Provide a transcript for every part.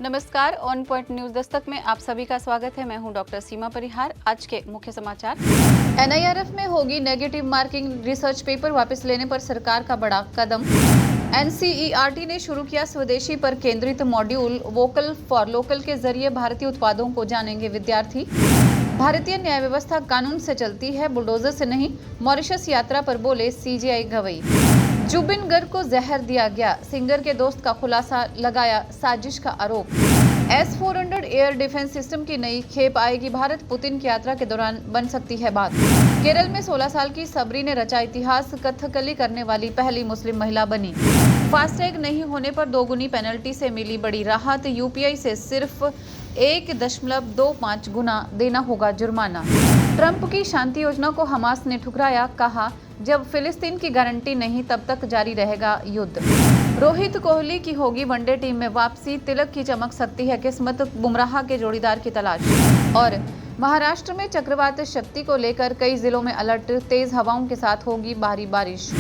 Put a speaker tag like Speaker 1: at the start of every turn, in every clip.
Speaker 1: नमस्कार, on point news Dastak में आप सभी का स्वागत है। मैं हूं डॉक्टर सीमा परिहार। आज के मुख्य समाचार। एनआईआरएफ में होगी नेगेटिव मार्किंग, रिसर्च पेपर वापस लेने पर सरकार का बड़ा कदम। एनसीईआरटी ने शुरू किया स्वदेशी पर केंद्रित मॉड्यूल, वोकल फॉर लोकल के जरिए भारतीय उत्पादों को जानेंगे विद्यार्थी। भारतीय न्याय व्यवस्था कानून से चलती है, बुलडोजर से नहीं, मॉरिशस यात्रा पर बोले सीजेआई गवई। जुबिन गर्ग को जहर दिया गया, सिंगर के दोस्त का खुलासा, लगाया साजिश का आरोप। S-400 एयर डिफेंस सिस्टम की नई खेप आएगी भारत, पुतिन की यात्रा के दौरान बन सकती है बात। केरल में 16 साल की सबरी ने रचा इतिहास, कथकली करने वाली पहली मुस्लिम महिला बनी। फास्टैग नहीं होने पर दोगुनी पेनल्टी से मिली बड़ी राहत, यूपीआई से सिर्फ 1.25 गुना देना होगा जुर्माना। ट्रंप की शांति योजना को हमास ने ठुकराया, कहा जब फिलिस्तीन की गारंटी नहीं तब तक जारी रहेगा युद्ध। रोहित कोहली की होगी वनडे टीम में वापसी, तिलक की चमक सकती है किस्मत, बुमराह के जोड़ीदार की तलाश। और महाराष्ट्र में चक्रवात शक्ति को लेकर कई जिलों में अलर्ट, तेज हवाओं के साथ होगी भारी बारिश।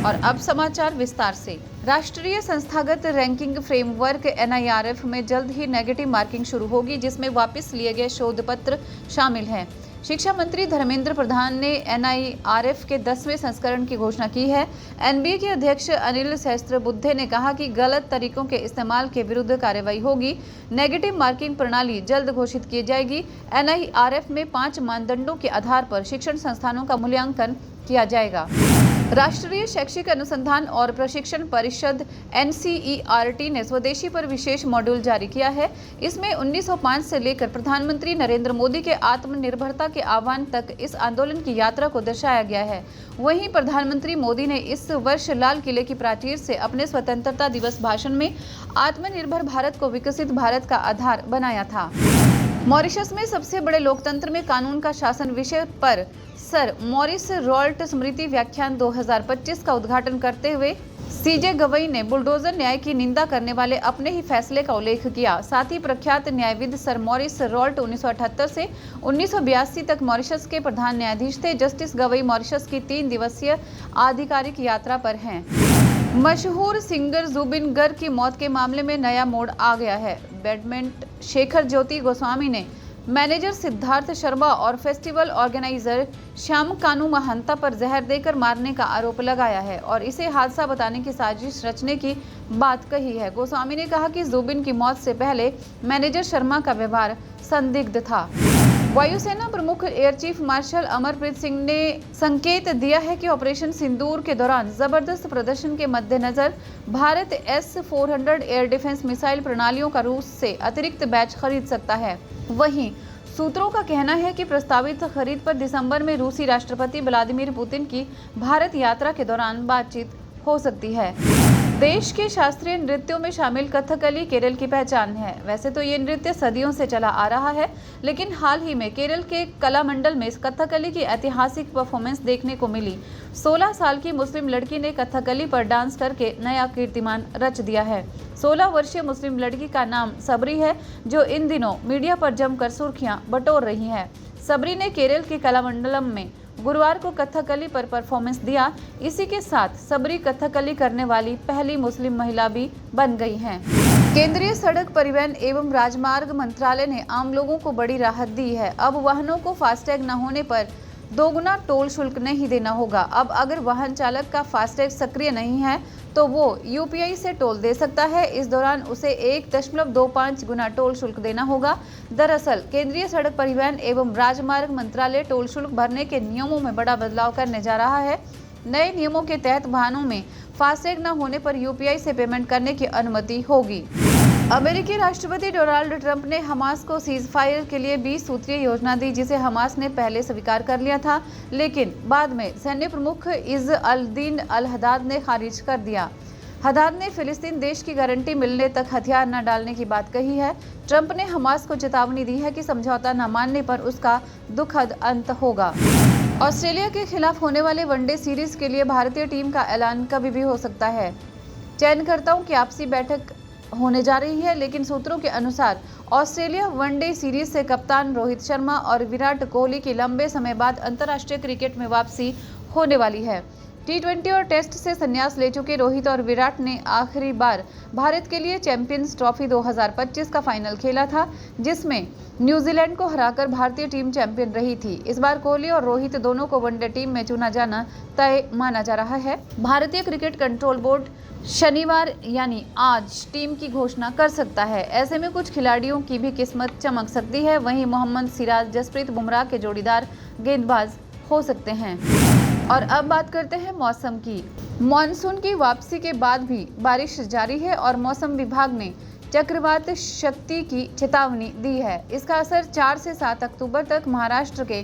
Speaker 1: और अब समाचार विस्तार से। राष्ट्रीय संस्थागत रैंकिंग फ्रेमवर्क एनआईआरएफ में जल्द ही नेगेटिव मार्किंग शुरू होगी, जिसमें वापस लिए गए शोध पत्र शामिल हैं। शिक्षा मंत्री धर्मेंद्र प्रधान ने एनआईआरएफ के 10वें संस्करण की घोषणा की है। एनबीए के अध्यक्ष अनिल सहस्त्रबुद्धे ने कहा कि गलत तरीकों के इस्तेमाल के विरुद्ध कार्रवाई होगी। नेगेटिव मार्किंग प्रणाली जल्द घोषित की जाएगी। एनआईआरएफ में 5 मानदंडों के आधार पर शिक्षण संस्थानों का मूल्यांकन किया जाएगा। राष्ट्रीय शैक्षिक अनुसंधान और प्रशिक्षण परिषद एनसीईआरटी ने स्वदेशी पर विशेष मॉड्यूल जारी किया है। इसमें 1905 से लेकर प्रधानमंत्री नरेंद्र मोदी के आत्मनिर्भरता के आह्वान तक इस आंदोलन की यात्रा को दर्शाया गया है। वहीं प्रधानमंत्री मोदी ने इस वर्ष लाल किले की प्राचीर से अपने स्वतंत्रता दिवस भाषण में आत्मनिर्भर भारत को विकसित भारत का आधार बनाया था। मॉरिशस में सबसे बड़े लोकतंत्र में कानून का शासन विषय पर सर मॉरिस रॉल्ट स्मृति व्याख्यान 2025 का उद्घाटन करते हुए सीजे गवई ने बुलडोजर न्याय की निंदा करने वाले अपने ही फैसले का उल्लेख किया। साथ ही प्रख्यात न्यायविद सर मॉरिस रॉल्ट 1978 से 1982 तक मॉरिशस के प्रधान न्यायाधीश थे। जस्टिस गवई मॉरिशस की 3 दिवसीय आधिकारिक यात्रा पर हैं। मशहूर सिंगर जुबिन गर्ग की मौत के मामले में नया मोड़ आ गया है। बैडमिंटन शेखर ज्योति गोस्वामी ने मैनेजर सिद्धार्थ शर्मा और फेस्टिवल ऑर्गेनाइजर श्याम कानू महंता पर जहर देकर मारने का आरोप लगाया है और इसे हादसा बताने की साजिश रचने की बात कही है। गोस्वामी ने कहा कि जुबिन की मौत से पहले मैनेजर शर्मा का व्यवहार संदिग्ध था। वायुसेना प्रमुख air chief marshal Amarpreet Singh ने संकेत दिया है कि ऑपरेशन सिंदूर के दौरान जबरदस्त प्रदर्शन के मद्देनजर Bharat S-400 air defence missile प्रणालियों का रूस से अतिरिक्त बैच खरीद सकता है। वहीं सूत्रों का कहना है कि प्रस्तावित खरीद पर दिसंबर में रूसी राष्ट्रपति व्लादिमीर पुतिन की भारत यात्रा के दौरान बातचीत हो सकती है। देश के शास्त्रीय नृत्यों में शामिल कथकली केरल की पहचान है। वैसे तो ये नृत्य सदियों से चला आ रहा है, लेकिन हाल ही में केरल के कलामंडल में कथकली की ऐतिहासिक परफॉर्मेंस देखने को मिली। 16 साल की मुस्लिम लड़की ने कथकली पर डांस करके नया कीर्तिमान रच दिया है। 16 वर्षीय मुस्लिम लड़की का नाम सबरी है, जो इन दिनों मीडिया पर जमकर सुर्खियां बटोर रही है। सबरी ने केरल के कलामंडलम में गुरुवार को कथकली पर परफॉर्मेंस दिया। इसी के साथ सबरी कथकली करने वाली पहली मुस्लिम महिला भी बन गई हैं। केंद्रीय सड़क परिवहन एवं राजमार्ग मंत्रालय ने आम लोगों को बड़ी राहत दी है। अब वाहनों को फास्टैग न होने पर दोगुना टोल शुल्क नहीं देना होगा। अब अगर वाहन चालक का फास्टैग सक्रिय नहीं है तो वो यूपीआई से टोल दे सकता है। इस दौरान उसे 1.25 गुना टोल शुल्क देना होगा। दरअसल केंद्रीय सड़क परिवहन एवं राजमार्ग मंत्रालय टोल शुल्क भरने के नियमों में बड़ा बदलाव करने जा रहा है। नए नियमों के तहत वाहनों में फास्टैग न होने पर यूपीआई से पेमेंट करने की अनुमति होगी। अमेरिकी राष्ट्रपति डोनाल्ड ट्रंप ने हमास को सीजफायर के लिए 20 सूत्रीय योजना दी, जिसे हमास ने पहले स्वीकार कर लिया था, लेकिन बाद में सैन्य प्रमुख इज़ अल-दीन अल-हदाद ने खारिज कर दिया। हदाद ने फिलिस्तीन देश की गारंटी मिलने तक हथियार न डालने की बात कही है। ट्रंप ने हमास को चेतावनी दी है कि समझौता न मानने पर उसका दुखद अंत होगा। ऑस्ट्रेलिया के खिलाफ होने वाले वनडे सीरीज के लिए भारतीय टीम का ऐलान कभी भी हो सकता है। चयनकर्ताओं की आपसी बैठक होने जा रही है, लेकिन सूत्रों के अनुसार ऑस्ट्रेलिया वनडे सीरीज से कप्तान रोहित शर्मा और विराट कोहली की लंबे समय बाद अंतर्राष्ट्रीय क्रिकेट में वापसी होने वाली है। T20 और टेस्ट से संन्यास ले चुके रोहित और विराट ने आखिरी बार भारत के लिए चैंपियंस ट्रॉफी 2025 का फाइनल खेला था, जिसमें न्यूजीलैंड को हराकर भारतीय टीम चैंपियन रही थी। इस बार कोहली और रोहित दोनों को वनडे टीम में चुना जाना तय माना जा रहा है। भारतीय क्रिकेट कंट्रोल बोर्ड शनिवार यानी आज टीम की घोषणा कर सकता है। ऐसे में कुछ खिलाड़ियों की भी किस्मत चमक सकती है। वहीं मोहम्मद सिराज जसप्रीत बुमराह के जोड़ीदार गेंदबाज हो सकते हैं। और अब बात करते हैं मौसम की। मॉनसून की वापसी के बाद भी बारिश जारी है और मौसम विभाग ने चक्रवात शक्ति की चेतावनी दी है। इसका असर 4 से 7 अक्टूबर तक महाराष्ट्र के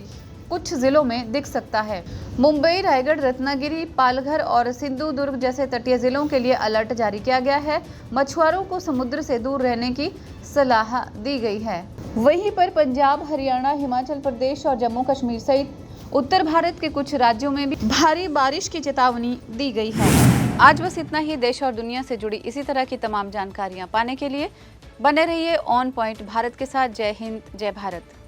Speaker 1: कुछ जिलों में दिख सकता है। मुंबई, रायगढ़, रत्नागिरी, पालघर और सिंधुदुर्ग जैसे तटीय जिलों के लिए अलर्ट जारी किया गया है। मछुआरों को समुद्र से दूर रहने की सलाह दी गई है। वहीं पर पंजाब, हरियाणा, हिमाचल प्रदेश और जम्मू कश्मीर सहित उत्तर भारत के कुछ राज्यों में भी भारी बारिश की चेतावनी दी गई है। आज बस इतना ही। देश और दुनिया से जुड़ी इसी तरह की तमाम जानकारियां पाने के लिए बने रहिए ऑन पॉइंट भारत के साथ। जय हिंद, जय भारत।